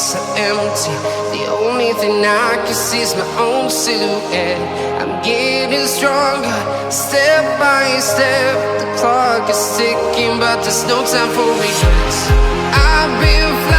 so empty. The only thing I can see is my own silhouette. I'm getting stronger, step by step. The clock is ticking, but there's no time for regrets. I've been flying